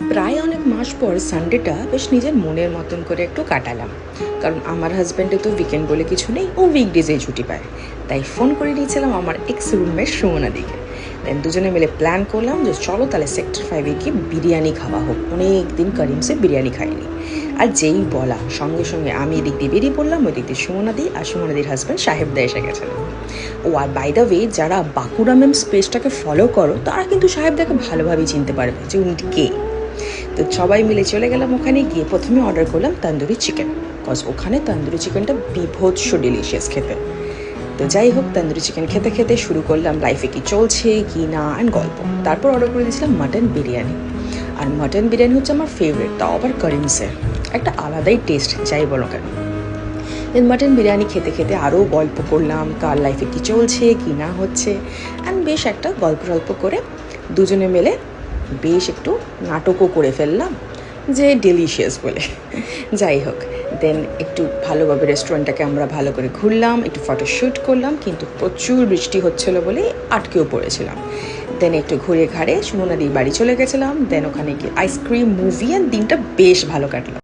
প্রায় অনেক মাস পর সানডেটা বেশ নিজের মনের মতন করে একটু কাটালাম। কারণ আমার হাজব্যান্ডে তো উইকেন্ড বলে কিছু নেই, ও উইকডেজেই ছুটি পায়। তাই ফোন করে দিয়েছিলাম আমার এক্স রুমমেট সুমনা দিকে। দেন দুজনে মিলে প্ল্যান করলাম যে চলো তাহলে সেক্টর 5-এ গিয়ে বিরিয়ানি খাওয়া হোক, অনেক দিন করিমসে বিরিয়ানি খাইনি। আর যেই বলা সঙ্গে সঙ্গে আমি এদিক দিয়ে বেরিয়ে পড়লাম, ওই দিক দিয়ে সুমনাদি আর সুমনাদির হাজব্যান্ড সাহেবদা এসে গেছেন। ও আর বাই দ্য ওয়ে, যারা বাঁকুড়া মেম স্পেসটাকে ফলো করো তারা কিন্তু সাহেবদাকে ভালোভাবেই চিনতে পারবে যে উনি কে। তো সবাই মিলে চলে গেলাম ওখানে। গিয়ে প্রথমে অর্ডার করলাম তন্দুরি চিকেন, কজ ওখানে তন্দুরি চিকেনটা বিভৎস ডিলিশিয়াস খেতে। তো যাই হোক, তন্দুরি চিকেন খেতে খেতে শুরু করলাম লাইফে কি চলছে কি না অ্যান্ড গল্প। তারপর অর্ডার করে দিয়েছিলাম মাটন বিরিয়ানি। আর মাটন বিরিয়ানি হচ্ছে আমার ফেভারিট, তাও আবার করিমসের। একটা আলাদাই টেস্ট, যাই বলো কেন। দেন মাটন বিরিয়ানি খেতে খেতে আরও গল্প করলাম কার লাইফে কী চলছে কি না হচ্ছে, অ্যান্ড বেশ একটা গল্প করে দুজনে মিলে বেশ একটু নাটকও করে ফেললাম যে ডেলিশিয়াস বলে। যাই হোক, দেন একটু ভালোভাবে রেস্টুরেন্টটাকে আমরা ভালো করে ঘুরলাম, একটু ফটোশ্যুট করলাম, কিন্তু প্রচুর বৃষ্টি হচ্ছিলো বলে আটকেও পড়েছিলাম। দেন একটু ঘুরে ঘাড়ে সুমনাদির বাড়ি চলে গেছিলাম। দেন ওখানে গিয়ে আইসক্রিম, মুভি, অ্যান্ড দিনটা বেশ ভালো কাটলো।